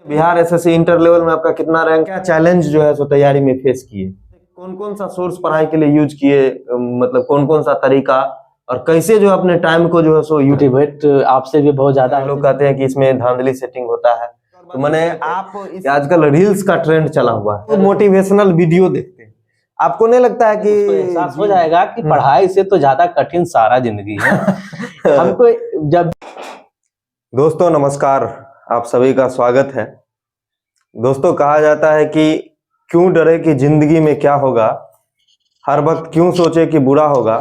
Bihar SSC inter level में आपका कितना रैंक, क्या चैलेंज जो है सो तैयारी में फेस किए, कौन कौन सा सोर्स पढ़ाई के लिए यूज किए, मतलब कौन कौन सा तरीका, और कैसे जो अपने टाइम को जो है सो मोटिवेट आपसे भी बहुत ज्यादा लोग कहते हैं कि इसमें धांधली सेटिंग होता है, तो मैंने आप आजकल रील्स का ट्रेंड चला हुआ है, तो मोटिवेशनल वीडियो देखते हैं, आपको नहीं लगता है कि एहसास हो जाएगा कि पढ़ाई से तो ज्यादा कठिन सारा जिंदगी है। हमको जब दोस्तों नमस्कार, आप सभी का स्वागत है। दोस्तों कहा जाता है कि क्यों डरे कि जिंदगी में क्या होगा, हर वक्त क्यों सोचे कि बुरा होगा,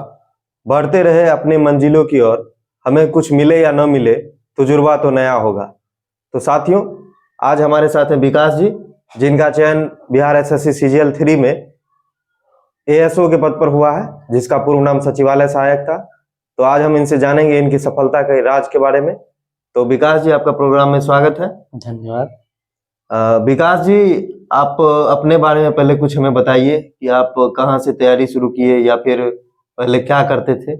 बढ़ते रहे अपनी मंजिलों की ओर, हमें कुछ मिले या न मिले तजुर्बा तो नया होगा। तो साथियों, आज हमारे साथ हैं विकास जी, जिनका चयन बिहार एसएससी सीजीएल 3 में एएसओ के पद पर हुआ है, जिसका पूर्व नाम सचिवालय सहायक था। तो आज हम इनसे जानेंगे इनकी सफलता के राज के बारे में। तो विकास जी, आपका प्रोग्राम में स्वागत है। धन्यवाद। विकास जी, आप अपने बारे में पहले कुछ हमें बताइए कि आप कहाँ से तैयारी शुरू किए या फिर पहले क्या करते थे।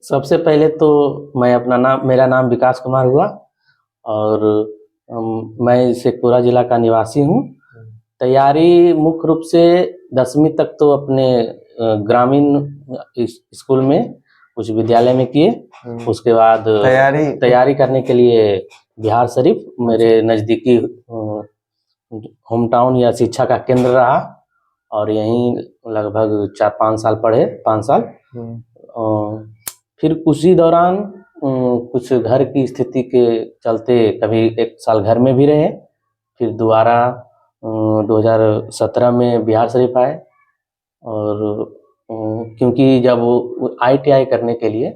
सबसे पहले तो मेरा नाम विकास कुमार हुआ और मैं शेखपुरा जिला का निवासी हूँ। तैयारी मुख्य रूप से 10वीं तक तो अपने ग्रामीण स्कूल में उच्च विद्यालय में किए। उसके बाद तैयारी करने के लिए बिहार शरीफ मेरे नज़दीकी होम टाउन या शिक्षा का केंद्र रहा और यहीं लगभग 4-5 साल पढ़े, 5 साल। फिर उसी दौरान कुछ घर की स्थिति के चलते कभी 1 साल घर में भी रहे। फिर दोबारा 2017 में बिहार शरीफ आए और क्योंकि जब ITI करने के लिए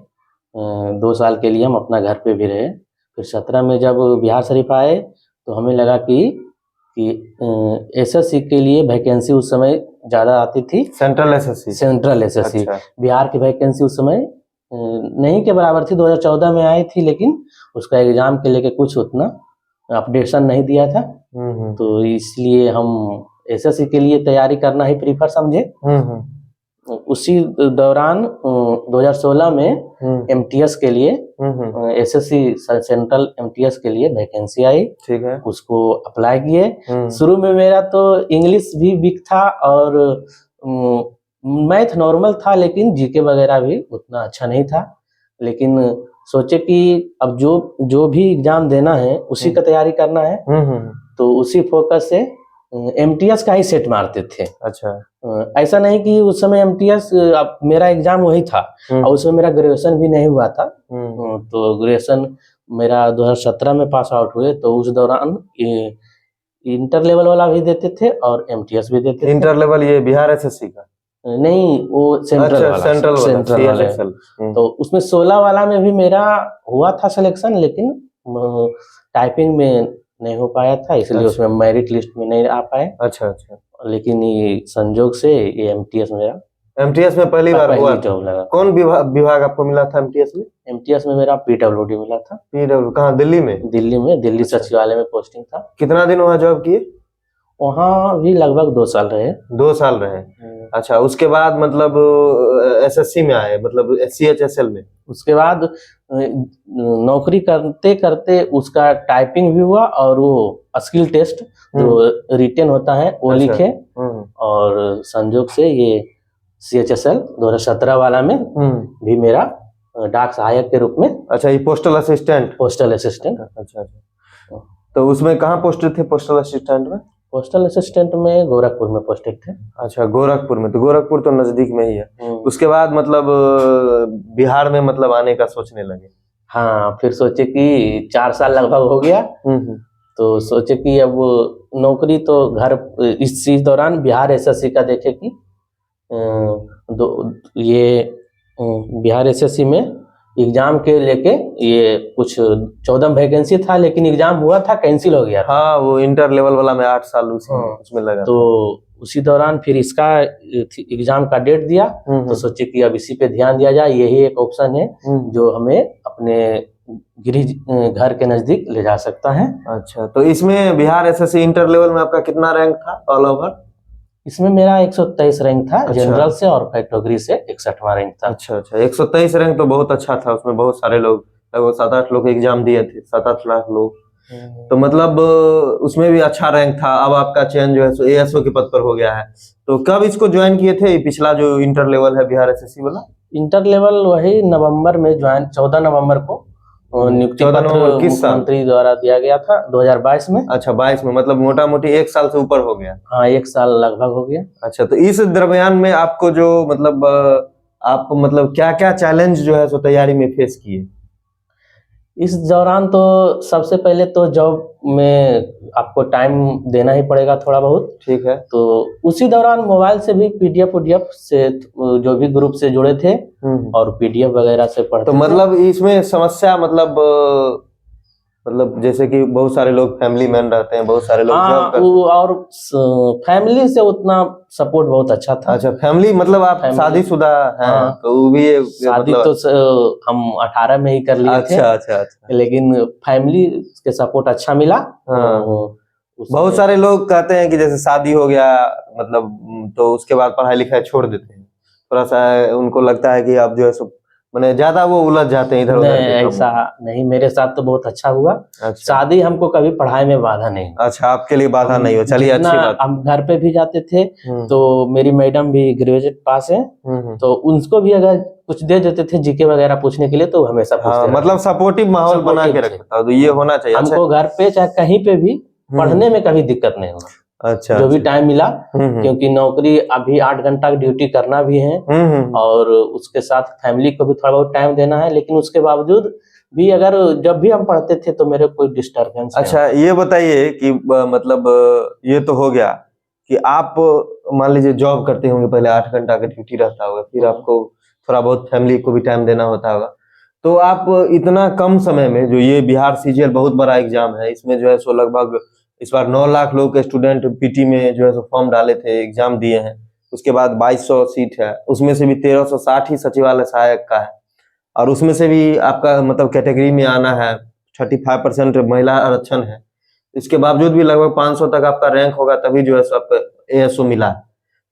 2 साल के लिए हम अपना घर पे भी रहे। फिर 17 में जब बिहार शरीफ आए तो हमें लगा कि एसएससी के लिए वैकेंसी उस समय ज़्यादा आती थी। Central SSC. अच्छा। बिहार की वैकेंसी उस समय नहीं के बराबर थी। 2014 में आई थी, लेकिन उसका एग्जाम के लेके कुछ उतना अपडेशन नहीं दिया था। तो इसलिए हम एसएससी के लिए तैयारी करना ही प्रीफर समझे। उसी दौरान 2016 में एमटीएस के लिए एसएससी सेंट्रल एमटीएस के लिए वैकेंसी आई। ठीक है। उसको अप्लाई किए। शुरू में मेरा तो इंग्लिश भी वीक था और मैथ नॉर्मल था, लेकिन जीके वगैरह भी उतना अच्छा नहीं था। लेकिन सोचे कि अब जो भी एग्जाम देना है उसी का तैयारी करना है, तो उसी फोकस से एमटीएस का ही सेट मारते थे। अच्छा। ऐसा नहीं कि उस समय एमटीएस मेरा एग्जाम वही था और उसमें मेरा ग्रेजुएशन भी नहीं हुआ था। तो ग्रेजुएशन मेरा 2017 में पास आउट हुए, तो उस दौरान इंटर लेवल वाला भी देते थे और एमटीएस भी देते थे। इंटर लेवल ये बिहार एसएससी का नहीं, वो सेंट्रल वाला। तो उसमें 16 वाला में भी मेरा हुआ था सिलेक्शन, लेकिन टाइपिंग में नहीं हो पाया था, इसलिए उसमें मेरिट लिस्ट में नहीं आ पाए। अच्छा। लेकिन ये संजोग से ये एमटीएस में पहली बार हुआ जॉब लगा। कौन विभाग आपको मिला था एमटीएस में? एमटीएस में मेरा पीडब्ल्यूडी मिला था। पीडब्ल्यू कहाँ? दिल्ली में? दिल्ली सचिवालय में पोस्टिंग था। कितना दिन वहाँ जॉब किए? वहाँ भी लगभग 2 साल रहे। 2 साल रहे। अच्छा, उसके बाद मतलब एसएससी में आए, मतलब CHSL में? उसके बाद नौकरी करते करते उसका टाइपिंग भी हुआ और वो स्किल टेस्ट जो रिटेन होता है वो लिखे। और संजोग से ये CHSL 2017 वाला में भी मेरा डाक सहायक के रूप में। अच्छा, ये पोस्टल असिस्टेंट। अच्छा। तो उसमें कहाँ पोस्टेड थे पोस्टल असिस्टेंट में? पोस्टल असिस्टेंट में गोरखपुर में पोस्टेड थे। अच्छा, गोरखपुर में। तो गोरखपुर तो नजदीक में ही है। उसके बाद मतलब बिहार में मतलब आने का सोचने लगे? हाँ, फिर सोचे कि 4 साल लगभग हो गया, तो सोचे कि अब नौकरी तो घर इस चीज दौरान बिहार एसएससी का देखे कि ये बिहार एसएससी में एग्जाम के लेके ये कुछ 14 वैकेंसी था, लेकिन एग्जाम हुआ था, कैंसिल हो गया था। हाँ, वो इंटर लेवल वाला में 8 साल उसमें लगा। तो उसी दौरान फिर इसका एग्जाम का डेट दिया, तो सोचे कि अब इसी पे ध्यान दिया जाए, यही एक ऑप्शन है जो हमें अपने गृह घर के नजदीक ले जा सकता है। अच्छा, तो इसमें बिहार एसएससी इंटर लेवल में आपका कितना रैंक था ऑल ओवर? इसमें मेरा 123 रैंक था। अच्छा। जनरल से और कैटेगरी से 61वां रैंक था। अच्छा, 123 रैंक तो बहुत अच्छा था। उसमें बहुत सारे लोग, लगभग 7-8 लोग एग्जाम दिए थे, 7-8 लाख लोग। तो मतलब उसमें भी अच्छा रैंक था। अब आपका चयन जो है सो एएसओ के पद पर हो गया है। तो कब इसको ज्वाइन किए थे, पिछला जो इंटर लेवल है बिहार एसएससी वाला? इंटर लेवल वही नवंबर में ज्वाइन, 14 नवंबर को नियुक्ति 14 पत्र नवंबर किस साल? मुख्यमंत्री द्वारा दिया गया था 2022 में। अच्छा 22 में, मतलब मोटा मोटी 1 साल से ऊपर हो गया। हाँ, 1 साल लगभग हो गया। अच्छा, तो इस दरमियान में आपको जो मतलब आप मतलब क्या क्या चैलेंज जो है सो तैयारी में फेस किए? इस दौरान तो सबसे पहले तो जॉब में आपको टाइम देना ही पड़ेगा थोड़ा बहुत। ठीक है। तो उसी दौरान मोबाइल से भी पीडीएफ से जो भी ग्रुप से जुड़े थे और पीडीएफ वगैरह से पढ़ते तो मतलब इसमें समस्या मतलब जैसे कि बहुत सारे लोग फैमिली मैन रहते हैं, बहुत सारे लोग जॉब करते हैं। और फैमिली से उतना सपोर्ट बहुत अच्छा था। अच्छा, फैमिली मतलब आप शादीशुदा हैं? हाँ, तो वो भी शादी मतलब तो हम 18 में ही कर लिए थे। अच्छा अच्छा अच्छा। लेकिन फैमिली के सपोर्ट अच्छा मिला। हाँ। बहुत सारे लोग कहते हैं कि जैसे शादी हो गया मतलब तो उसके बाद पढ़ाई लिखाई छोड़ देते हैं, थोड़ा सा उनको लगता है कि आप जो है सो मैंने ज्यादा वो उलझ जाते हैं इधर उधर नहीं, के कामों ऐसा में। नहीं, मेरे साथ तो बहुत अच्छा हुआ। अच्छा शादी हमको कभी पढ़ाई में बाधा नहीं। अच्छा, आपके लिए बाधा हम नहीं हो, चलिए जितना अच्छी बात। हम घर पे भी जाते थे तो मेरी मैडम भी ग्रेजुएट पास है, तो उनको भी अगर कुछ दे देते थे जीके वगैरह पूछने के लिए तो हमेशा हाँ, पूछते मतलब सपोर्टिव माहौल बना के Supportive थे। रखता है, तो ये होना चाहिए। अच्छा हमको घर पे चाहे कहीं पे भी पढ़ने में कभी दिक्कत नहीं हुआ। अच्छा जो भी अच्छा। टाइम मिला, क्योंकि नौकरी अभी 8 घंटा की ड्यूटी करना भी है और उसके साथ फैमिली को भी थोड़ा बहुत टाइम देना है, लेकिन उसके बावजूद भी अगर जब भी हम पढ़ते थे तो मेरे कोई डिस्टर्बेंस नहीं। अच्छा, ये बताइए कि मतलब ये तो हो गया कि आप मान लीजिए जॉब करते होंगे, पहले 8 घंटा का ड्यूटी रहता होगा, फिर आपको थोड़ा बहुत फैमिली को भी टाइम देना होता होगा। तो आप इतना कम समय में, जो ये बिहार सीजीएल बहुत बड़ा एग्जाम है, इसमें जो है सो लगभग इस बार 9 लाख लोग के स्टूडेंट पीटी में जो है सो फॉर्म डाले थे, एग्जाम दिए हैं। उसके बाद 2200 सीट है, उसमें से भी 1360 ही सचिवालय सहायक का है, और उसमें से भी आपका मतलब कैटेगरी में आना है, 35% महिला आरक्षण है। इसके बावजूद भी लगभग 500 तक आपका रैंक होगा, तभी जो है सो आपको एएसओ मिला है।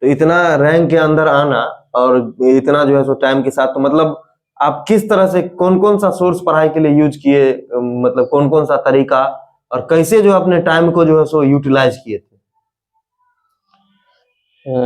तो इतना रैंक के अंदर आना और इतना जो है सो टाइम के साथ, तो मतलब आप किस तरह से कौन कौन सा सोर्स पढ़ाई के लिए यूज किए, मतलब कौन कौन सा तरीका, और कैसे जो अपने टाइम को जो है सो यूटिलाइज किए थे?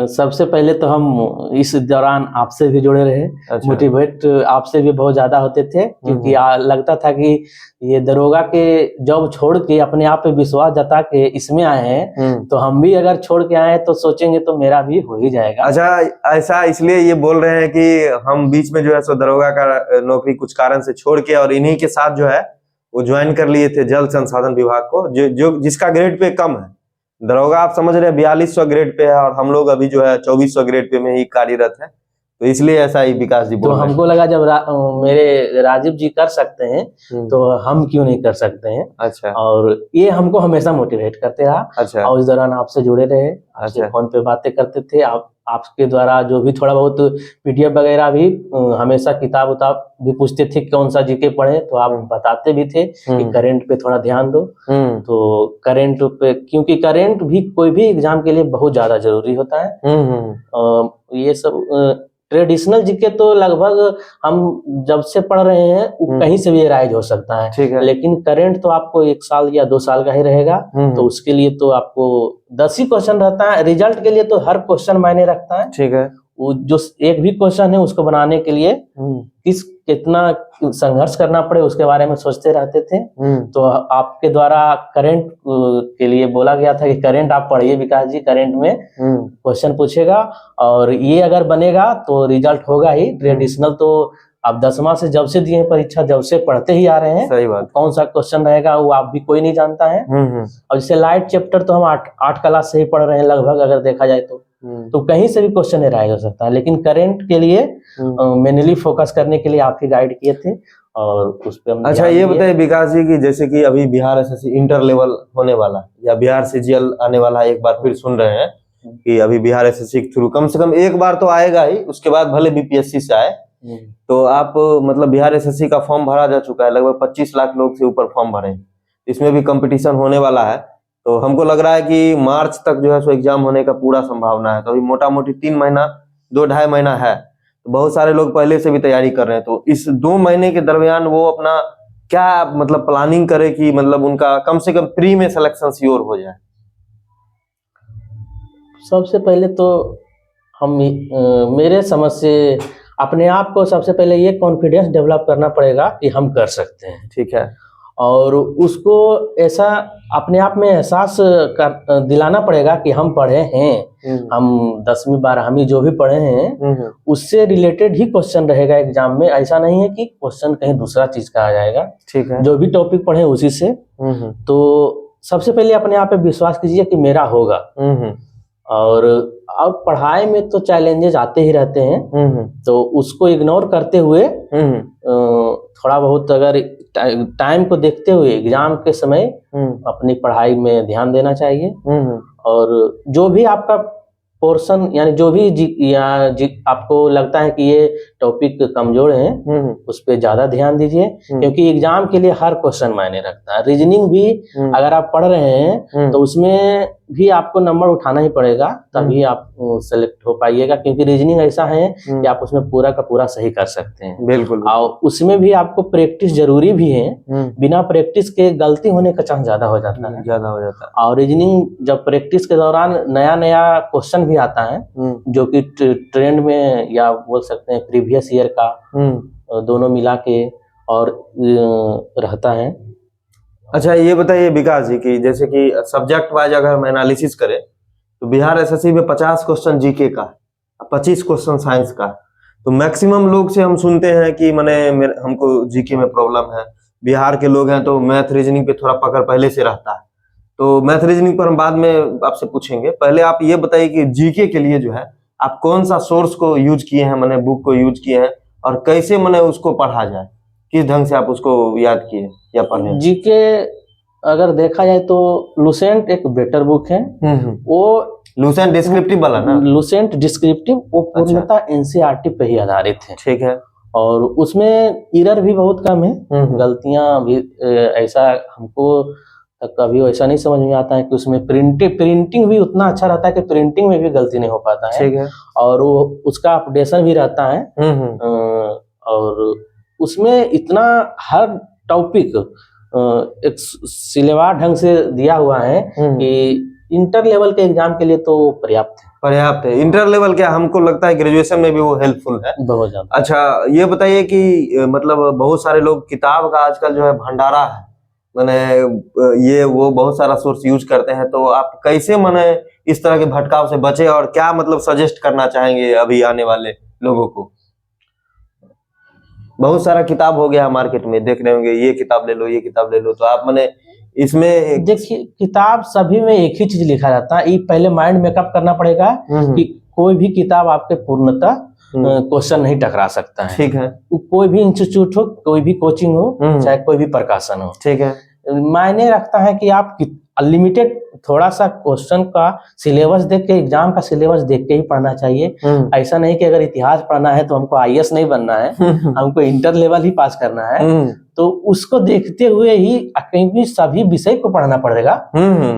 सबसे पहले तो हम इस दौरान आपसे भी जुड़े रहे। अच्छा। मोटिवेट आपसे भी बहुत ज्यादा होते थे, क्योंकि लगता था कि ये दरोगा के जॉब छोड़ के अपने आप पे विश्वास जता के इसमें आए हैं, तो हम भी अगर छोड़ के आए तो सोचेंगे तो मेरा भी हो ही जाएगा। अच्छा, ऐसा इसलिए ये बोल रहे हैं कि हम बीच में जो है सो दरोगा का नौकरी कुछ कारण से छोड़ के और इन्हीं के साथ जो है वो ज्वाइन कर लिए थे जल संसाधन विभाग को, जो जिसका ग्रेड पे कम है। दरोगा आप समझ रहे हैं 4200 ग्रेड पे है, और हम लोग अभी जो है 2400 ग्रेड पे में ही कार्यरत है, तो इसलिए ऐसा ही विकास जी बोल तो रहे हैं। हमको लगा जब मेरे राजीव जी कर सकते हैं तो हम क्यों नहीं कर सकते हैं। अच्छा। और ये हमको हमेशा मोटिवेट करते रहा। अच्छा। और इस दौरान आपसे जुड़े रहे, आपसे फोन पे बातें करते थे। आपके द्वारा जो भी थोड़ा बहुत पीडीएफ वगैरह भी, हमेशा किताब उताब भी पूछते थे कौन सा जीके पढ़े, तो आप बताते भी थे कि करंट पे थोड़ा ध्यान दो। तो करंट पे, क्योंकि करंट भी कोई भी एग्जाम के लिए बहुत ज्यादा जरूरी होता है। ये सब ट्रेडिशनल जीके तो लगभग हम जब से पढ़ रहे हैं कहीं से भी राइज हो सकता है, लेकिन करंट तो आपको 1 साल या 2 साल का ही रहेगा। तो उसके लिए तो आपको 10 ही क्वेश्चन रहता है, रिजल्ट के लिए तो हर क्वेश्चन मायने रखता है। ठीक है, वो जो एक भी क्वेश्चन है उसको बनाने के लिए कितना संघर्ष करना पड़े उसके बारे में सोचते रहते थे। तो आपके द्वारा करंट के लिए बोला गया था कि करंट आप पढ़िए विकास जी, करंट में क्वेश्चन पूछेगा और ये अगर बनेगा तो रिजल्ट होगा ही। ट्रेडिशनल तो आप 10वां से जब से दिए परीक्षा, जब से पढ़ते ही आ रहे हैं। सही बात। कौन सा क्वेश्चन रहेगा वो आप भी कोई नहीं जानता है। और जैसे लाइट चैप्टर तो हम 8 क्लास से ही पढ़ रहे हैं लगभग, अगर देखा जाए तो कहीं से भी क्वेश्चन राइज हो सकता है। लेकिन करंट के लिए मेनली फोकस करने के लिए आप ही गाइड किए थे और उस पे हम। अच्छा, ये बताइए विकास जी की जैसे कि अभी बिहार एसएससी इंटर लेवल होने वाला या बिहार सीजीएल आने वाला, एक बार फिर सुन रहे हैं कि अभी बिहार एसएससी के थ्रू कम से कम एक बार तो आएगा ही, उसके बाद भले बीपीएससी से आए। तो आप मतलब बिहार एसएससी का फॉर्म भरा जा चुका है, लगभग 25 लाख लोग से ऊपर फॉर्म भरे, इसमें भी कंपटीशन होने वाला है। तो हमको लग रहा है कि मार्च तक जो है सो एग्जाम होने का पूरा संभावना है। तो अभी मोटा मोटी 3 महीना 2-2.5 महीना है, तो बहुत सारे लोग पहले से भी तैयारी कर रहे हैं। तो इस 2 महीने के दरमियान वो अपना क्या मतलब प्लानिंग करें कि मतलब उनका कम से कम प्री में सिलेक्शन श्योर हो जाए? सबसे पहले तो हम मेरे समझ से अपने आप को सबसे पहले ये कॉन्फिडेंस डेवलप करना पड़ेगा कि हम कर सकते हैं, ठीक है। और उसको ऐसा अपने आप में एहसास दिलाना पड़ेगा कि हम पढ़े हैं, हम 10वीं 12वीं जो भी पढ़े हैं उससे रिलेटेड ही क्वेश्चन रहेगा एग्जाम में। ऐसा नहीं है कि क्वेश्चन कहीं दूसरा चीज का आ जाएगा, ठीक है। जो भी टॉपिक पढ़े उसी से। तो सबसे पहले अपने आप पे विश्वास कीजिए कि मेरा होगा। और पढ़ाई में तो चैलेंजेस आते ही रहते हैं, तो उसको इग्नोर करते हुए थोड़ा बहुत अगर टाइम को देखते हुए एग्जाम के समय अपनी पढ़ाई में ध्यान देना चाहिए। और जो भी आपका पोर्शन यानी जो भी आपको लगता है कि ये टॉपिक कमजोर है उस पर ज्यादा ध्यान दीजिए, क्योंकि एग्जाम के लिए हर क्वेश्चन मायने रखता है। रीजनिंग भी अगर आप पढ़ रहे हैं तो उसमें भी आपको नंबर उठाना ही पड़ेगा, तभी आप सेलेक्ट हो पाइएगा, क्योंकि रीजनिंग ऐसा है कि आप उसमें पूरा का पूरा सही कर सकते हैं। बिल्कुल। और उसमें भी आपको प्रैक्टिस जरूरी भी है, बिना प्रैक्टिस के गलती होने का चांस ज्यादा हो जाता है, ज्यादा हो जाता है। और रीजनिंग जब प्रैक्टिस के दौरान नया नया क्वेश्चन भी आता है जो कि ट्रेंड में या बोल सकते हैं प्रीवियस ईयर का दोनों मिला के और रहता है। अच्छा ये बताइए विकास जी कि जैसे कि सब्जेक्ट वाइज अगर हम एनालिसिस करें तो बिहार एसएससी में 50 क्वेश्चन जीके का, 25 क्वेश्चन साइंस का, तो मैक्सिमम लोग से हम सुनते हैं कि हमको जीके में प्रॉब्लम है। बिहार के लोग हैं तो मैथ रीजनिंग पे थोड़ा पकड़ पहले से रहता है, तो मैथ रीजनिंग पर हम बाद में आपसे पूछेंगे। पहले आप ये बताइए कि जीके के लिए जो है आप कौन सा सोर्स को यूज किए हैं, बुक को यूज किए हैं, और कैसे उसको पढ़ा जाए, किस ढंग से आप उसको याद किए या पढ़े? जीके अगर देखा जाए तो लुसेंट एक बेटर बुक है। वो लुसेंट डिस्क्रिप्टिव वाला ना? लुसेंट डिस्क्रिप्टिव वो पूर्णतः एनसीईआरटी पे ही आधारित है। ठीक है। और उसमें एरर भी बहुत कम है, गलतियां भी ऐसा हमको कभी ऐसा नहीं समझ में आता है कि उसमें प्रिंटिंग भी उतना अच्छा रहता है कि प्रिंटिंग में भी गलती नहीं हो पाता है। ठीक है। और वो उसका अपडेशन भी रहता है। और उसमें इतना हर टॉपिक एक सिलेबस ढंग से दिया हुआ है कि इंटर लेवल के एग्जाम के लिए तो पर्याप्त है। इंटर लेवल क्या, हमको लगता है ग्रेजुएशन में भी वो हेल्पफुल है बहुत ज्यादा। अच्छा ये बताइए कि मतलब बहुत सारे लोग किताब का आजकल जो है भंडारा है, ये वो बहुत सारा सोर्स यूज करते हैं, तो आप कैसे इस तरह के भटकाव से बचे और क्या सजेस्ट करना चाहेंगे अभी आने वाले लोगों को? बहुत सारा किताब हो गया मार्केट में, देख रहे होंगे ये किताब ले लो, ये किताब ले लो, तो आप इसमें देखिए किताब सभी में एक ही चीज लिखा रहता है, ये पहले माइंड मेकअप करना पड़ेगा कि कोई भी किताब आपके पूर्णतः क्वेश्चन नहीं टकरा सकता है। ठीक है। कोई भी इंस्टीट्यूट हो, कोई भी कोचिंग हो, चाहे कोई भी प्रकाशन हो, ठीक है, मायने रखता है कि आप अनलिमिटेड थोड़ा सा क्वेश्चन का सिलेबस देख के, एग्जाम का सिलेबस देख के ही पढ़ना चाहिए। ऐसा नहीं कि अगर इतिहास पढ़ना है तो हमको आईएएस नहीं बनना है, हमको इंटर लेवल ही पास करना है, तो उसको देखते हुए ही क्योंकि सभी विषय को पढ़ना पड़ेगा।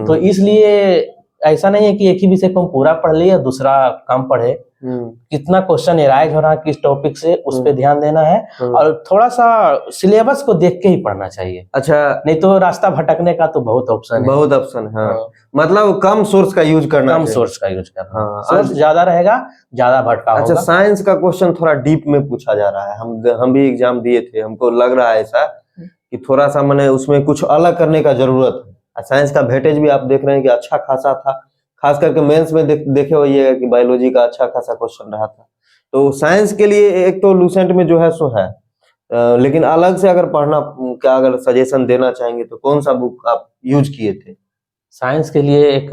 तो इसलिए ऐसा नहीं है कि एक ही विषय को हम पूरा पढ़ लिए दूसरा कम पढ़े। कितना क्वेश्चन एराइज हो रहा है किस टॉपिक से, उस पर ध्यान देना है और थोड़ा सा सिलेबस को देख के ही पढ़ना चाहिए। अच्छा, नहीं तो रास्ता भटकने का तो बहुत ऑप्शन है। हाँ। मतलब कम सोर्स का यूज करना, कम सोर्स का यूज करना। हाँ। सोर्स ज्यादा रहेगा ज्यादा भटका होगा। अच्छा, साइंस का क्वेश्चन थोड़ा डीप में पूछा जा रहा है, हम भी एग्जाम दिए थे, हमको लग रहा है ऐसा कि थोड़ा सा उसमें कुछ अलग करने का जरूरत है। साइंस का वेटेज भी आप देख रहे हैं कि अच्छा खासा था, खास करके मेंस में देखे होइएगा कि बायोलॉजी का अच्छा खासा क्वेश्चन रहा था। तो साइंस के लिए एक तो लूसेंट में जो है सो है, लेकिन अलग से अगर पढ़ना क्या अगर सजेशन देना चाहेंगे तो कौन सा बुक आप यूज किए थे? साइंस के लिए एक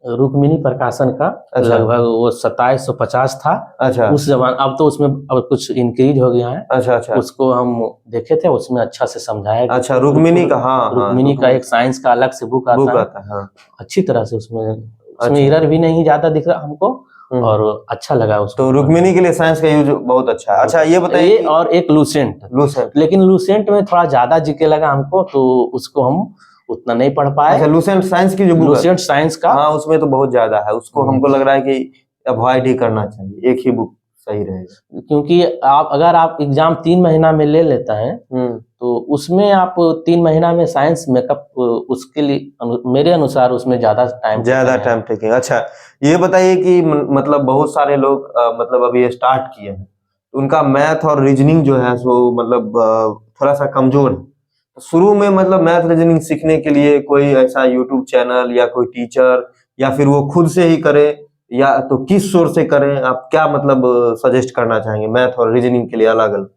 रुक्मिणी प्रकाशन का, लगभग वो 2750 था। अच्छा। उस जमाने, अब तो उसमें अब कुछ इंक्रीज हो गया है। अच्छा। उसको हम देखे थे, उसमें अच्छा से समझाया। अच्छा, रुक्मिणी का? हाँ, रुक्मिणी का एक साइंस का अलग से बुक आता है। हाँ। अच्छी तरह से उसमें एरर भी नहीं ज्यादा दिख रहा हमको और अच्छा लगा उसको। तो रुक्मिणी के लिए साइंस का यूज बहुत अच्छा है। अच्छा ये बताइए, और एक लूसेंट, लेकिन लूसेंट में थोड़ा ज्यादा जीके लगा हमको, तो उसको हम उतना नहीं पढ़ पाए। अच्छा, लूसेंट साइंस की जो बुक, लूसेंट साइंस का, हाँ, उसमें तो बहुत ज्यादा है, उसको हमको लग रहा है कि अवॉइड ही करना चाहिए, एक ही बुक सही रहेगा। क्योंकि अगर आप एग्जाम 3 महीना में ले लेता है तो उसमें आप 3 महीना में साइंस मेकअप उसके लिए मेरे अनुसार उसमें ज्यादा टाइम टेकिंग। अच्छा, ये बताइए कि मतलब बहुत सारे लोग मतलब अभी स्टार्ट किए हैं, उनका मैथ और रीजनिंग जो है सो मतलब थोड़ा सा कमजोर है। तो शुरू में मतलब मैथ रीजनिंग सीखने के लिए कोई ऐसा यूट्यूब चैनल या कोई टीचर, या फिर वो खुद से ही करे, या तो किस सोर्स से करें, आप क्या मतलब सजेस्ट करना चाहेंगे मैथ और रीजनिंग के लिए अलग अलग?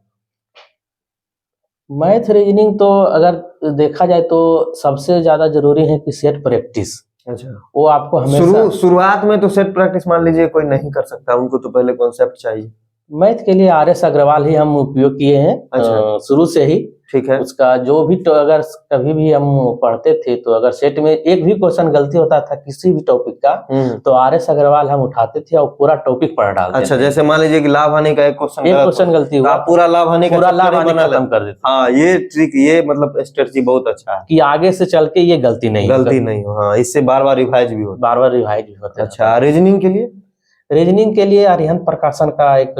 मैथ रीजनिंग तो अगर देखा जाए तो सबसे ज्यादा जरूरी है कि सेट प्रैक्टिस। अच्छा, वो आपको हमेशा शुरुआत में तो सेट प्रैक्टिस मान लीजिए कोई नहीं कर सकता, उनको तो पहले कॉन्सेप्ट चाहिए। मैथ के लिए RS अग्रवाल ही हम उपयोग किए हैं अच्छा। शुरू से ही। ठीक है। उसका जो भी तो अगर कभी भी हम पढ़ते थे तो अगर सेट में एक भी क्वेश्चन गलती होता था किसी भी टॉपिक का, तो RS अग्रवाल हम उठाते थे और पूरा टॉपिक पढ़ डालते अच्छा, थे। जैसे मान लीजिए कि लाभ हानि का एक क्वेश्चन गलती हुआ, आप पूरा लाभ हानि पूरा लाभ हानि खत्म कर देते। हाँ, ये ट्रिक, ये मतलब स्ट्रेटजी बहुत अच्छा है कि आगे से चल के ये गलती नहीं हो। हाँ, इससे बार बार रिवाइज भी होता बार बार रिवाइज भी होता है। अच्छा, रीजनिंग के लिए? रीजनिंग के लिए अरिहंत प्रकाशन का एक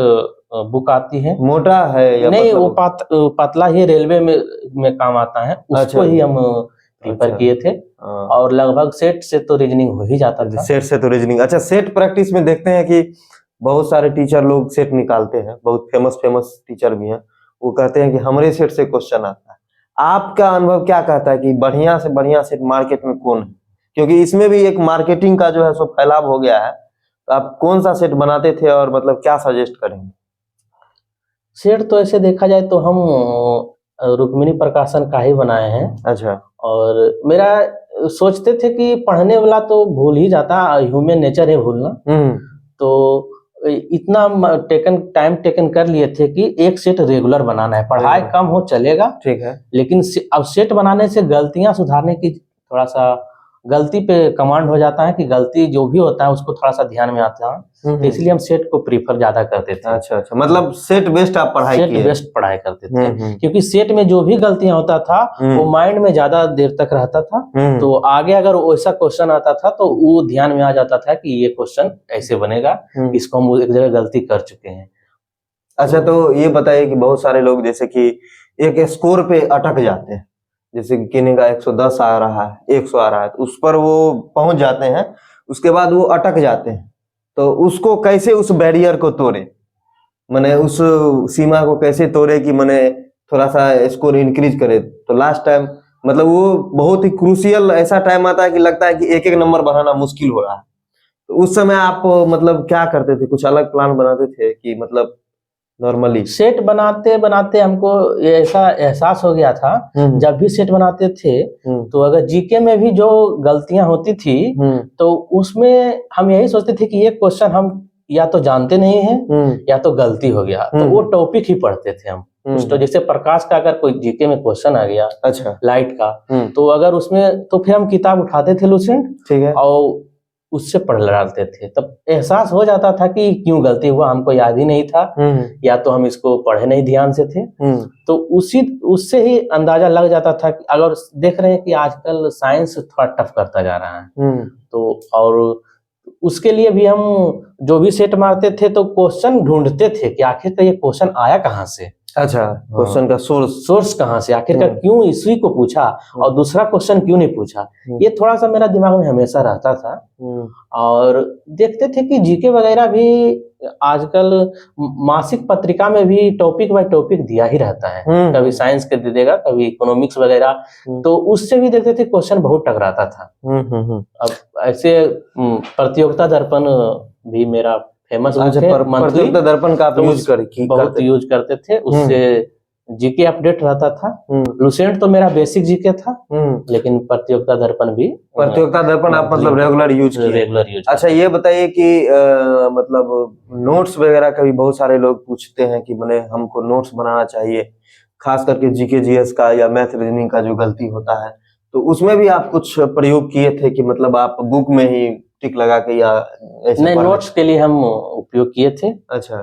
बुक आती है। मोटा है या नहीं, मतलब? वो पतला ही रेलवे में काम आता है, उसको ही हम प्रीफर किए थे। और लगभग सेट से तो रीजनिंग हो ही जाता था। सेट से तो रीजनिंग। अच्छा, सेट प्रैक्टिस में देखते हैं कि बहुत सारे टीचर लोग सेट निकालते हैं, बहुत फेमस टीचर भी हैं, वो कहते हैं कि हमारे सेट से क्वेश्चन आता है। आपका अनुभव क्या कहता है कि बढ़िया से बढ़िया सेट मार्केट में कौन है? क्योंकि इसमें भी एक मार्केटिंग का जो है सो फैलाव हो गया है, तो आप कौन सा सेट बनाते थे और मतलब क्या सजेस्ट करेंगे? सेट तो ऐसे देखा जाए तो हम रुक्मिणी प्रकाशन का ही बनाए हैं। अच्छा। और मेरा सोचते थे कि पढ़ने वाला तो भूल ही जाता, ह्यूमन नेचर है भूलना। तो इतना टाइम टेकन कर लिए थे कि एक सेट रेगुलर बनाना है, पढ़ाई कम हो चलेगा, ठीक है, लेकिन अब सेट बनाने से गलतियां सुधारने की थोड़ा सा गलती पे कमांड हो जाता है कि गलती जो भी होता है उसको थोड़ा सा ध्यान में आता है, तो इसलिए हम सेट को प्रीफर ज्यादा करते थे। अच्छा, मतलब सेट बेस्ड आप पढ़ाई किए? सेट बेस्ड पढ़ाई करते थे, क्योंकि सेट में जो भी गलतियां होता था वो माइंड में ज्यादा देर तक रहता था। तो आगे अगर वैसा क्वेश्चन आता था तो वो ध्यान में आ जाता था कि ये क्वेश्चन ऐसे बनेगा, इसको हम एक जगह गलती कर चुके हैं। अच्छा, तो ये बताइए कि बहुत सारे लोग जैसे कि एक स्कोर पे अटक जाते हैं, जैसे कि किन्हीं का 110 आ रहा है, 100 आ रहा है, तो उस पर वो पहुंच जाते हैं, उसके बाद वो अटक जाते हैं, तो उसको कैसे, उस बैरियर को तोड़े, माने उस सीमा को कैसे तोड़े कि माने थोड़ा सा स्कोर इंक्रीज करे? तो लास्ट टाइम मतलब वो बहुत ही क्रूशियल ऐसा टाइम आता है कि लगता है कि एक एक नंबर बढ़ाना मुश्किल हो रहा है, तो उस समय आप मतलब क्या करते थे? कुछ अलग प्लान बनाते थे कि मतलब नॉर्मली? सेट बनाते बनाते हमको ऐसा एहसास हो गया था, जब भी सेट बनाते थे तो अगर जीके में भी जो गलतियां होती थी तो उसमें हम यही सोचते थे कि ये क्वेश्चन हम या तो जानते नहीं हैं या तो गलती हो गया, तो वो टॉपिक ही पढ़ते थे हम। तो जैसे प्रकाश का अगर कोई जीके में क्वेश्चन आ गया, अच्छा, लाइट का, तो अगर उसमें तो फिर हम किताब उठाते थे लूसेंट, ठीक है, और उससे पढ़ डालते थे, तब एहसास हो जाता था कि क्यों गलती हुआ, हमको याद ही नहीं था, या तो हम इसको पढ़े नहीं ध्यान से थे। तो उससे ही अंदाजा लग जाता था कि अगर देख रहे हैं कि आजकल साइंस थोड़ा टफ करता जा रहा है, तो और उसके लिए भी हम जो भी सेट मारते थे तो क्वेश्चन ढूंढते थे कि आखिर ये क्वेश्चन आया कहाँ से। अच्छा, क्वेश्चन का सोर्स कहाँ से, आखिरकार क्यों इसी को पूछा और दूसरा क्वेश्चन क्यों नहीं पूछा, ये थोड़ा सा मेरा दिमाग में हमेशा रहता था। और देखते थे कि जीके वगैरह भी आजकल मासिक पत्रिका में भी टॉपिक बाय टॉपिक दिया ही रहता है, कभी साइंस के दे देगा, कभी इकोनॉमिक्स वगैरह, तो उससे भी देखते थे क्वेश्चन बहुत टकराता था। अब ऐसे प्रतियोगिता दर्पण भी मेरा फेमस बुक है, प्रतियोगिता दर्पण का आप बहुत यूज करते थे, उससे जीके अपडेट रहता था। लूसेंट तो मेरा बेसिक जीके था, लेकिन प्रतियोगिता दर्पण आप मतलब रेगुलर यूज किए? अच्छा, ये बताइए कि मतलब नोट्स वगैरह का भी बहुत सारे लोग पूछते हैं कि मैंने हमको नोट्स बनाना चाहिए, खास करके जीके जीएस का या मैथ रीजनिंग का जो गलती होता है, तो उसमें भी आप कुछ प्रयोग किए थे कि मतलब आप बुक में ही टिक लगा के या ऐसे? नहीं, नोट्स के लिए हम उपयोग किए थे। अच्छा,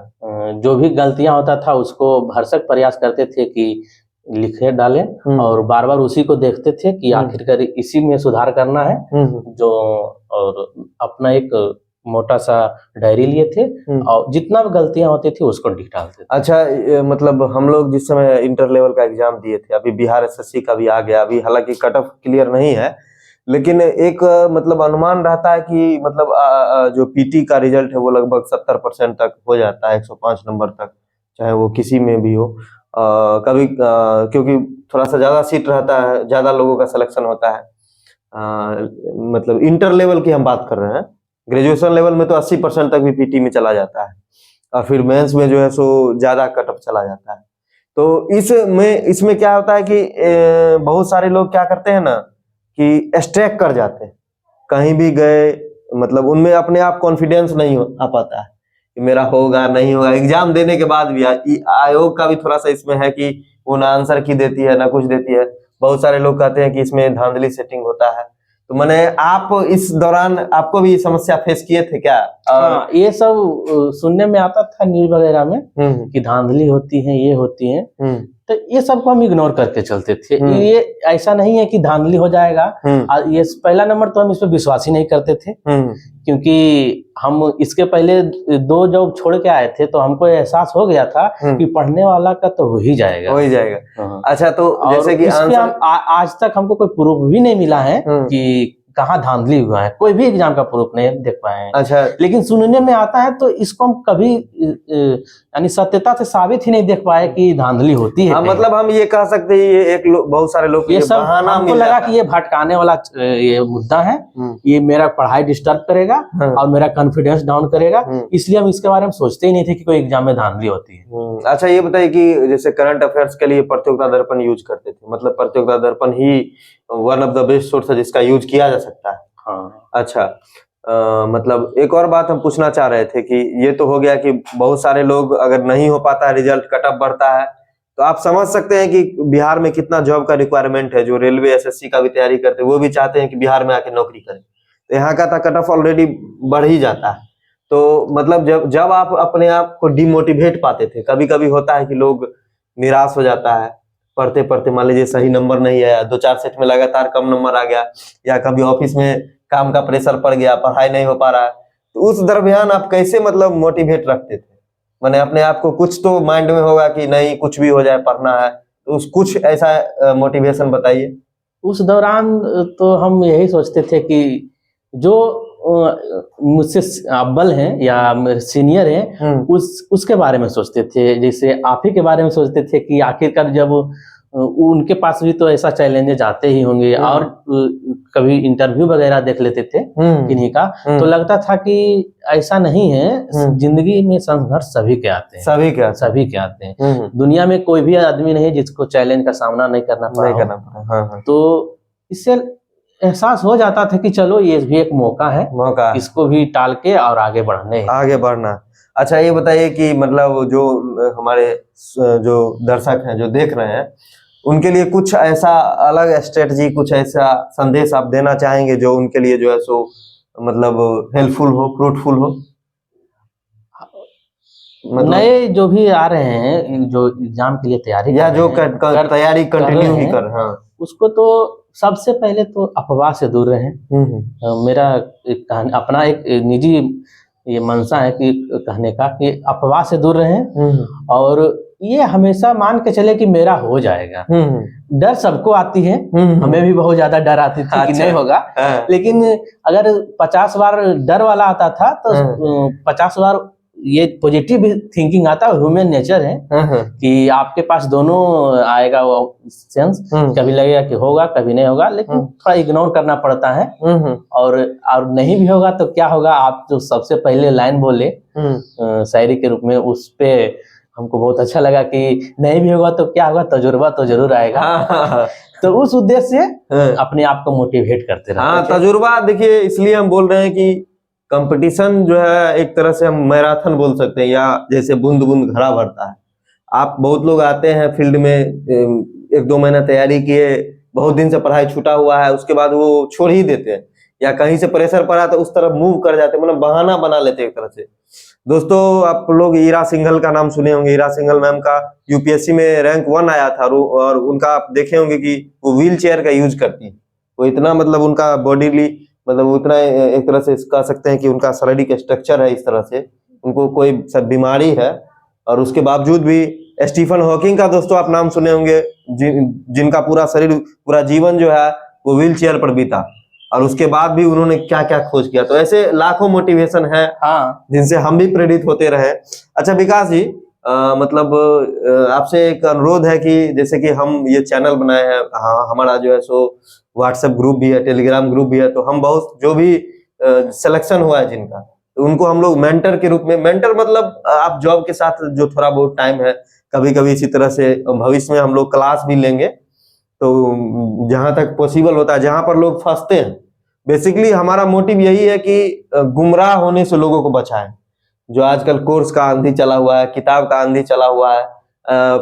जो भी गलतियां होता था उसको भरसक प्रयास करते थे कि लिखे डालें, और बार बार उसी को देखते थे कि आखिरकार इसी में सुधार करना है, जो और अपना एक मोटा सा डायरी लिए थे और जितना भी गलतियां होती थी उसको लिख डालते थे। अच्छा, मतलब हम लोग जिस समय इंटर लेवल का एग्जाम दिए थे, अभी बिहार एसएससी का भी आ गया, अभी हालांकि कट ऑफ क्लियर नहीं है, लेकिन एक मतलब अनुमान रहता है कि मतलब जो पीटी का रिजल्ट है वो लगभग 70% तक हो जाता है, 105 नंबर तक, चाहे वो किसी में भी हो। कभी क्योंकि थोड़ा सा ज्यादा सीट रहता है, ज्यादा लोगों का सिलेक्शन होता है। मतलब इंटर लेवल की हम बात कर रहे हैं, ग्रेजुएशन लेवल में तो 80% तक भी पीटी में चला जाता है, और फिर मेंस में जो है सो ज्यादा कट ऑफ चला जाता है। तो इसमें क्या होता है कि बहुत सारे लोग क्या करते हैं ना कि एक्सट्रैक्ट कर जाते हैं, कहीं भी गए, मतलब उनमें अपने आप कॉन्फिडेंस नहीं आ पाता है कि मेरा होगा नहीं होगा। एग्जाम देने के बाद भी आयोग का भी थोड़ा सा इसमें है कि वो ना आंसर की देती है ना कुछ देती है। बहुत सारे लोग कहते हैं कि इसमें धांधली सेटिंग होता है। तो मैंने आप इस दौरान आपको भी समस्या फेस किए थे क्या? हाँ, ये सब सुनने में आता था न्यूज वगैरह में कि धांधली होती है, ये होती है, तो ये सबको हम इग्नोर करके चलते थे। ये ऐसा नहीं है कि धांधली हो जाएगा। ये पहला नंबर तो हम इस पर विश्वास ही नहीं करते थे, क्योंकि हम इसके पहले 2 जॉब छोड़ के आए थे, तो हमको एहसास हो गया था कि पढ़ने वाला का तो हो ही जाएगा। अच्छा, तो जैसे कि आज तक हमको कोई प्रूफ भी नहीं मिला है कि कहाँ धांधली हुआ है, कोई भी एग्जाम का प्रूफ नहीं देख पाए हैं। अच्छा, लेकिन सुनने में आता है, तो इसको हम कभी यानी सत्यता से साबित ही नहीं देख पाए कि धांधली होती है। हाँ, मतलब हम ये कह सकते हैं ये बहुत सारे लोग ये सब हमको लगा कि ये भटकाने वाला ये मुद्दा है, ये मेरा पढ़ाई डिस्टर्ब करेगा और मेरा कॉन्फिडेंस डाउन करेगा, इसलिए हम इसके बारे में सोचते ही नहीं थे कि कोई एग्जाम में धांधली होती है। अच्छा, ये बताइए कि जैसे करंट अफेयर्स के लिए प्रतियोगिता दर्पण यूज करते थे, मतलब प्रतियोगिता दर्पण ही one of the best source है जिसका यूज किया जा सकता है। हाँ। अच्छा, मतलब एक और बात हम पूछना चाह रहे थे कि ये तो हो गया कि बहुत सारे लोग अगर नहीं हो पाता है, रिजल्ट कट ऑफ बढ़ता है, तो आप समझ सकते हैं कि बिहार में कितना जॉब का रिक्वायरमेंट है। जो रेलवे एसएससी का भी तैयारी करते हैं वो भी चाहते हैं कि बिहार में आके नौकरी करें, तो यहाँ का कट ऑफ ऑलरेडी बढ़ ही जाता है। तो मतलब जब आप अपने आप को डिमोटिवेट पाते थे, कभी कभी होता है कि लोग निराश हो जाता है, पढ़ते पढ़ते मान लीजिए सही नंबर नहीं आया, 2-4 सेट में लगातार कम नंबर आ गया, या कभी ऑफिस में काम का प्रेशर पड़ गया, पढ़ाई नहीं हो पा रहा है, तो उस दरमियान आप कैसे मतलब मोटिवेट रखते थे? मैंने अपने आप को, कुछ तो माइंड में होगा कि नहीं कुछ भी हो जाए पढ़ना है, तो उस कुछ ऐसा मोटिवेशन बताइए। उस दौरान तो हम यही सोचते थे कि जो मुझसे अव्वल हैं या सीनियर हैं उसके बारे में सोचते थे। जैसे आप ही के बारे में सोचते थे कि आखिरकार जब उनके पास भी तो ऐसा चैलेंजेस आते ही होंगे, और कभी इंटरव्यू वगैरह देख लेते थे किन्हीं का, तो लगता था कि ऐसा नहीं है, जिंदगी में संघर्ष सभी के आते हैं, सभी के आते हैं। दुनिया में कोई भी आदमी नहीं जिसको चैलेंज का सामना नहीं करना पड़ा। तो इससे एहसास हो जाता था कि चलो ये भी एक मौका है, इसको भी टाल के और आगे बढ़ना। अच्छा, ये बताइए कि मतलब जो हमारे जो दर्शक हैं जो देख रहे हैं, उनके लिए कुछ ऐसा अलग स्ट्रेटजी, कुछ ऐसा संदेश आप देना चाहेंगे जो उनके लिए जो है सो मतलब हेल्पफुल हो, फ्रूटफुल हो? मतलब नए जो भी आ रहे हैं, जो एग्जाम के लिए तैयारी या जो तैयारी कंटिन्यू ही कर, हाँ, उसको तो सबसे पहले तो अफवाह से दूर रहें। मेरा अपना एक निजी ये मनसा है कि कहने का कि अफवाह से दूर रहें, और ये हमेशा मान के चले कि मेरा हो जाएगा। डर सबको आती है, हमें भी बहुत ज्यादा डर आती थी कि नहीं होगा, लेकिन अगर 50 बार डर वाला आता था तो 50 बार ये पॉजिटिव थिंकिंग आता है, ह्यूमन नेचर है कि आपके पास दोनों आएगा वो सेंस, कभी लगेगा कि होगा कभी नहीं होगा, लेकिन थोड़ा इग्नोर करना पड़ता है। और नहीं भी होगा तो क्या होगा, आप जो सबसे पहले लाइन बोले शायरी के रूप में, उस पे हमको बहुत अच्छा लगा कि नहीं भी होगा तो क्या होगा, तजुर्बा तो जरूर आएगा। तो उस उद्देश्य से अपने आप को मोटिवेट करते रहते। हाँ, तजुर्बा देखिए, इसलिए हम बोल रहे हैं कि कंपटीशन जो है एक तरह से हम मैराथन बोल सकते हैं, या जैसे बूंद बूंद घड़ा भरता है। आप बहुत लोग आते हैं फील्ड में, 1-2 महीना तैयारी किए, बहुत दिन से पढ़ाई छूटा हुआ है, उसके बाद वो छोड़ ही देते हैं, या कहीं से प्रेशर पड़ा तो उस तरफ मूव कर जाते हैं, मतलब बहाना बना लेते हैं एक तरह से। दोस्तों, आप लोग ईरा सिंघल का नाम सुने होंगे। ईरा सिंघल मैम का यूपीएससी में रैंक 1 आया था, और उनका आप देखे होंगे कि वो व्हील चेयर का यूज करती है। वो इतना मतलब उनका बॉडीली मतलब उतना एक तरह से कह सकते हैं कि उनका शारीरिक स्ट्रक्चर है इस तरह से, उनको कोई सब बीमारी है, और उसके बावजूद भी स्टीफन हॉकिंग का दोस्तों आप नाम सुने होंगे, जिनका पूरा शरीर, पूरा जीवन जो है वो व्हील चेयर पर बीता, और उसके बाद भी उन्होंने क्या क्या खोज किया। तो ऐसे लाखों मोटिवेशन है हाँ जिनसे हम भी प्रेरित होते रहे। अच्छा विकास जी, मतलब आपसे एक अनुरोध है कि जैसे कि हम ये चैनल बनाए हैं, हाँ हमारा जो है सो व्हाट्सएप ग्रुप भी है, टेलीग्राम ग्रुप भी है, तो हम बहुत जो भी सिलेक्शन हुआ है जिनका, तो उनको हम लोग मेंटर के रूप में, मेंटर मतलब आप जॉब के साथ जो थोड़ा बहुत टाइम है, कभी कभी इसी तरह से भविष्य में हम लोग क्लास भी लेंगे, तो जहां तक पॉसिबल होता है, जहां पर लोग फंसते हैं, बेसिकली हमारा मोटिव यही है कि गुमराह होने से लोगों को बचाएं। जो आजकल कोर्स का आंधी चला हुआ है, किताब का आंधी चला हुआ है,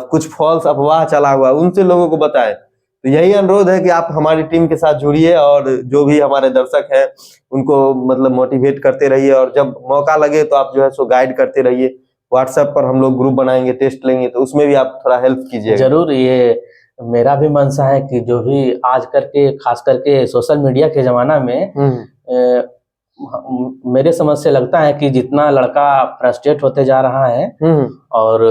कुछ फॉल्स अफवाह चला हुआ है, उनसे लोगों को बताएं। तो यही अनुरोध है कि आप हमारी टीम के साथ जुड़िए, और जो भी हमारे दर्शक हैं उनको मतलब मोटिवेट करते रहिए, और जब मौका लगे तो आप जो है सो गाइड करते रहिए। व्हाट्सएप पर हम लोग ग्रुप बनाएंगे, टेस्ट लेंगे, तो उसमें भी आप थोड़ा हेल्प कीजिएगा। जरूर, ये मेरा भी मंशा है कि जो भी आज करके खास करके सोशल मीडिया के जमाना में मेरे समझ से लगता है कि जितना लड़का फ्रस्ट्रेट होते जा रहा है और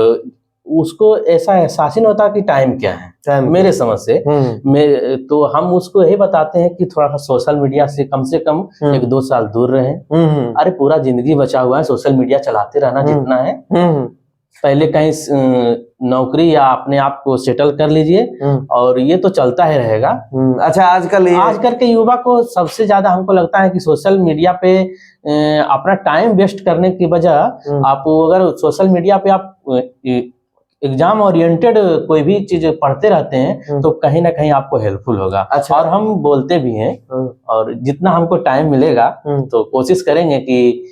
उसको ऐसा एहसास ही नहीं होता कि टाइम क्या है, मेरे समझ से तो हम उसको यही बताते हैं कि थोड़ा सा सोशल मीडिया से कम 1-2 साल दूर रहें। अरे पूरा जिंदगी बचा हुआ है, सोशल मीडिया चलाते रहना जितना है, पहले कहीं नौकरी या अपने आप को सेटल कर लीजिए, और ये तो चलता ही रहेगा। अच्छा आजकल के युवा को सबसे ज्यादा हमको लगता है कि सोशल मीडिया पे अपना टाइम वेस्ट करने की बजाय आप अगर सोशल मीडिया पे आप एग्जाम ओरिएंटेड कोई भी चीज पढ़ते रहते हैं तो कहीं ना कहीं आपको हेल्पफुल होगा। अच्छा। और हम बोलते भी हैं, और जितना हमको टाइम मिलेगा तो कोशिश करेंगे कि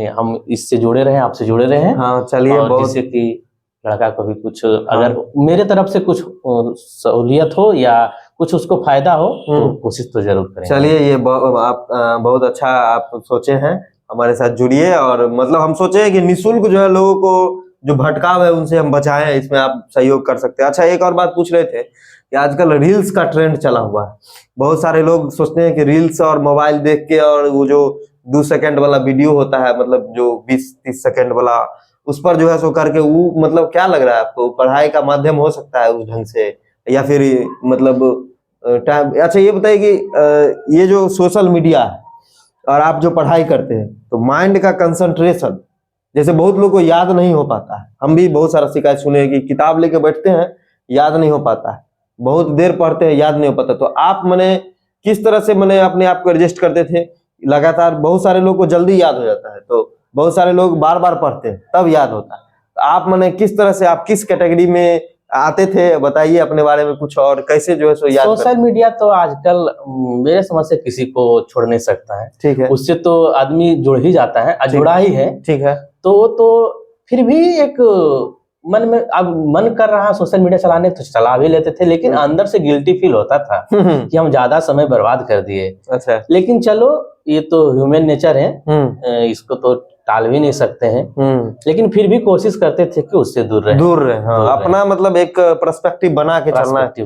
हम इससे जुड़े रहें, आपसे जुड़े रहें। हाँ चलिए, जिससे कि लड़का को भी कुछ अगर मेरे तरफ से कुछ सहूलियत हो या कुछ उसको फायदा हो तो कोशिश तो जरूर करेंगे। चलिए, ये आप बहुत अच्छा आप सोचे हैं, हमारे साथ जुड़िए, और मतलब हम सोचे हैं कि निःशुल्क जो है लोगों को जो भटकाव है उनसे हम बचाएं, इसमें आप सहयोग कर सकते हैं। अच्छा, एक और बात पूछ रहे थे कि आजकल रील्स का ट्रेंड चला हुआ है, बहुत सारे लोग सोचते हैं कि रील्स और मोबाइल देख के, और वो जो 2 सेकंड वाला वीडियो होता है, मतलब जो 20-30 सेकंड वाला, उस पर जो है सो करके वो, मतलब क्या लग रहा है आपको, पढ़ाई का माध्यम हो सकता है उस ढंग से, या फिर मतलब टाइम? अच्छा ये बताइए कि ये जो सोशल मीडिया है और आप जो पढ़ाई करते हैं, तो माइंड का कंसंट्रेशन, जैसे बहुत लोग को याद नहीं हो पाता है, हम भी बहुत सारा शिकायत सुने कि किताब लेके बैठते हैं, याद नहीं हो पाता है, बहुत देर पढ़ते हैं, याद नहीं हो पाता। तो आप मने किस तरह से मने अपने आप को एडजस्ट करते थे? लगातार बहुत सारे लोग को जल्दी याद हो जाता है, तो बहुत सारे लोग बार बार पढ़ते हैं तब याद होता है, तो आप मने किस तरह से, आप किस कैटेगरी में आते थे? बताइए अपने बारे में कुछ, और कैसे जो है सो याद सोशल मीडिया तो आजकल मेरे समझ से किसी को छोड़ नहीं सकता है। ठीक है, उससे तो आदमी जुड़ ही जाता है, जुड़ा ही है। ठीक है। तो फिर भी एक मन में अब मन कर रहा सोशल मीडिया चलाने तो चला भी लेते थे, लेकिन अंदर से गिल्टी फील होता था कि हम ज्यादा समय बर्बाद कर दिए। अच्छा। लेकिन चलो, ये तो ह्यूमन नेचर है, इसको तो टाल भी नहीं सकते हैं, लेकिन फिर भी कोशिश करते थे कि उससे दूर रहे। हाँ, अपना मतलब एक पर्सपेक्टिव बना के चलना है।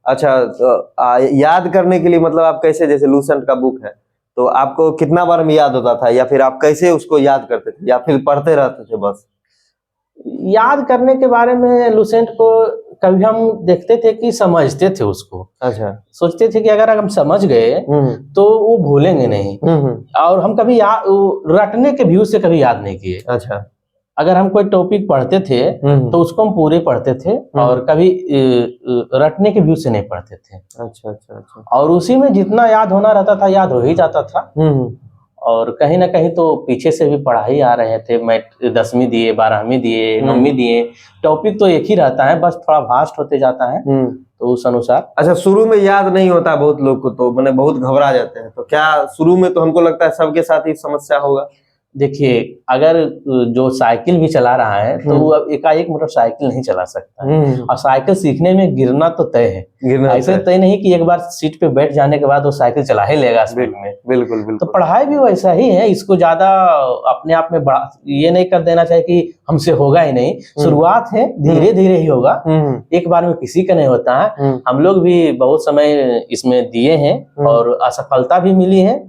अच्छा, तो याद करने के लिए मतलब आप कैसे, जैसे लूसेंट का बुक है, तो आपको कितना बार में याद होता था, या फिर आप कैसे उसको याद करते थे, या फिर पढ़ते रहते थे बस? याद करने के बारे में लूसेंट को कभी हम देखते थे कि समझते थे उसको। अच्छा। सोचते थे कि अगर हम समझ गए तो वो भूलेंगे नहीं, और हम कभी रटने के व्यू से कभी याद नहीं किए। अच्छा। अगर हम कोई टॉपिक पढ़ते थे तो उसको हम पूरे पढ़ते थे, और कभी रटने के व्यू से नहीं पढ़ते थे। अच्छा अच्छा अच्छा। और उसी में जितना याद होना रहता था याद हो ही जाता था। और कहीं ना कहीं तो पीछे से भी पढ़ाई आ रहे थे, मैं 10वीं दिए, 12वीं दिए, 9वीं दिए, टॉपिक तो एक ही रहता है, बस थोड़ा वास्ट होते जाता है, तो उस अनुसार। अच्छा, शुरू में याद नहीं होता बहुत लोग को, तो मैंने बहुत घबरा जाते हैं, तो क्या शुरू में तो हमको लगता है सबके साथ ही समस्या होगा? देखिए, अगर जो साइकिल भी चला रहा है तो वो अब एकाएक मोटरसाइकिल नहीं चला सकता है, और साइकिल सीखने में गिरना तो तय है, ऐसे तय नहीं कि एक बार सीट पे बैठ जाने के बाद वो साइकिल चला ही लेगा स्पीड में। बिल्कुल बिल्कुल। तो पढ़ाई भी वैसा ही है, इसको ज्यादा अपने आप में ये नहीं कर देना चाहिए कि हमसे होगा ही नहीं। शुरुआत है, धीरे धीरे ही होगा, एक बार में किसी का नहीं होता है। हम लोग भी बहुत समय इसमें दिए हैं और असफलता भी मिली है,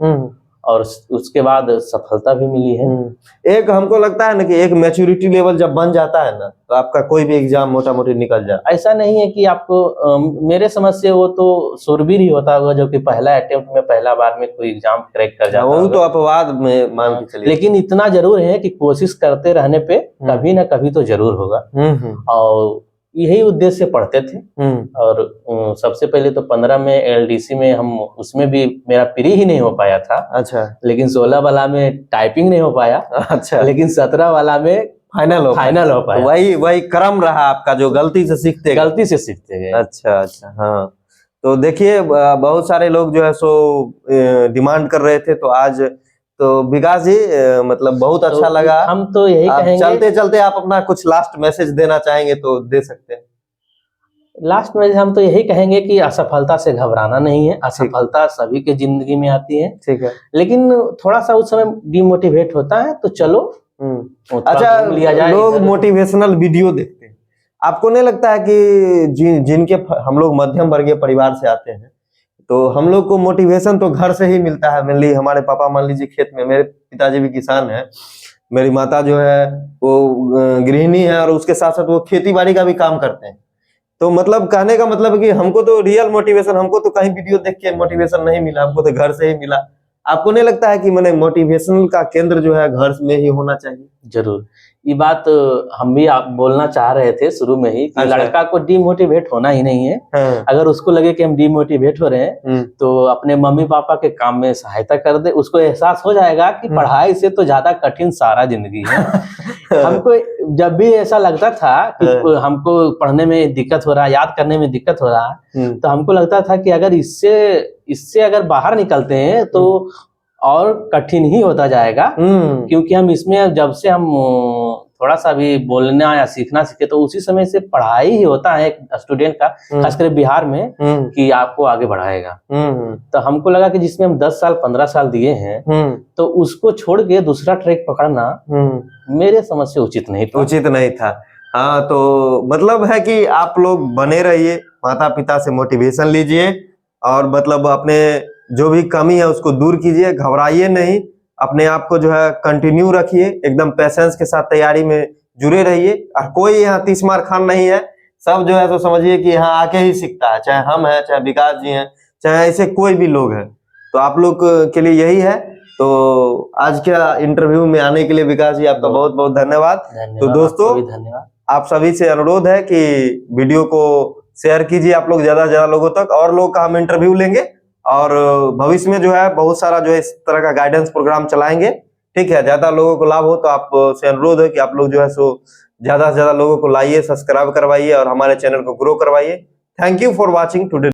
और उसके बाद सफलता भी मिली है। एक हमको लगता है ना कि एक मैच्योरिटी लेवल जब बन जाता है ना तो आपका कोई भी एग्जाम मोटा मोटी निकल जाता है। ऐसा नहीं है कि आपको मेरे समझ से वो तो सूरबीर ही होता होगा जो कि पहला अटेम्प्ट में पहला बार में कोई एग्जाम क्रैक कर जाता वो होगा। तो अपवाद में मान के चलिए, लेकिन इतना जरूर है कि कोशिश करते रहने पे कभी ना कभी तो जरूर होगा। और यही उद्देश्य से पढ़ते थे। और सबसे पहले तो 15 में एलडीसी में हम उसमें भी मेरा प्री ही नहीं हो पाया था। अच्छा। लेकिन 16 वाला में टाइपिंग नहीं हो पाया। अच्छा। लेकिन 17 वाला में फाइनल हो पाया। वही क्रम रहा आपका, जो गलती से सीखते गए। अच्छा अच्छा। हाँ, तो देखिए बहुत सारे लोग जो है सो डिमांड कर रहे थे, तो आज तो विकास जी मतलब बहुत अच्छा लगा। हम तो यही कहेंगे, चलते चलते आप अपना कुछ लास्ट मैसेज देना चाहेंगे तो दे सकते हैं। लास्ट में हम तो यही कहेंगे कि असफलता से घबराना नहीं है। असफलता सभी के जिंदगी में आती है, ठीक है, लेकिन थोड़ा सा उस समय डिमोटिवेट होता है तो चलो अच्छा लिया जाए। लोग मोटिवेशनल वीडियो देखते हैं, आपको नहीं लगता है कि जिनके हम लोग मध्यम वर्गीय परिवार से आते हैं तो हम लोग को मोटिवेशन तो घर से ही मिलता है। मान लीजिए हमारे पापा मान लीजिए खेत में, मेरे पिताजी भी किसान है, मेरी माता जो है वो गृहिणी है और उसके साथ साथ वो खेती बाड़ी का भी काम करते हैं। तो मतलब कहने का मतलब कि हमको तो रियल मोटिवेशन, हमको तो कहीं वीडियो देख के मोटिवेशन नहीं मिला, हमको तो घर से ही मिला। आपको नहीं लगता है कि मैंने मोटिवेशनल का केंद्र जो है घर में ही होना चाहिए? जरूर, ये बात हम भी आप बोलना चाह रहे थे शुरू में ही कि अच्छा। लड़का को डिमोटिवेट होना ही नहीं है। हाँ। अगर उसको लगे कि हम डिमोटिवेट हो रहे हैं तो अपने मम्मी पापा के काम में सहायता कर दे। उसको एहसास हो जाएगा कि पढ़ाई से तो ज्यादा कठिन सारा जिंदगी है। हमको जब भी ऐसा लगता था कि हमको पढ़ने में दिक्कत हो रहा है, याद करने में दिक्कत हो रहा है, तो हमको लगता था कि अगर इससे अगर बाहर निकलते हैं तो और कठिन ही होता जाएगा। क्योंकि हम इसमें जब से हम थोड़ा सा भी बोलना या सीखना सीखे तो उसी समय से पढ़ाई ही होता है एक स्टूडेंट का, खासकर बिहार में, कि आपको आगे बढ़ाएगा। तो हमको लगा कि जिसमें हम 10 साल 15 साल दिए हैं तो उसको छोड़ के दूसरा ट्रैक पकड़ना मेरे समझ से उचित नहीं था। हाँ, तो मतलब है कि आप लोग बने रहिए, माता पिता से मोटिवेशन लीजिए और मतलब अपने जो भी कमी है उसको दूर कीजिए, घबराइए नहीं, अपने आप को जो है कंटिन्यू रखिए, एकदम पेशेंस के साथ तैयारी में जुड़े रहिए। और कोई यहाँ 30 मार खान नहीं है, सब जो है तो समझिए कि यहाँ आके ही सीखता है, चाहे हम हैं, चाहे विकास जी हैं, चाहे ऐसे कोई भी लोग हैं। तो आप लोग के लिए यही है। तो आज के इंटरव्यू में आने के लिए विकास जी आपका बहुत बहुत धन्यवाद। तो दोस्तों धन्यवाद। आप सभी से अनुरोध है कि वीडियो को शेयर कीजिए आप लोग ज्यादा से ज्यादा लोगों तक, और लोग का हम इंटरव्यू लेंगे और भविष्य में जो है बहुत सारा जो है इस तरह का गाइडेंस प्रोग्राम चलाएंगे। ठीक है, ज्यादा लोगों को लाभ हो तो आप से अनुरोध है कि आप लोग जो है सो ज्यादा से ज्यादा लोगों को लाइए, सब्सक्राइब करवाइए और हमारे चैनल को ग्रो करवाइए। Thank you for watching today.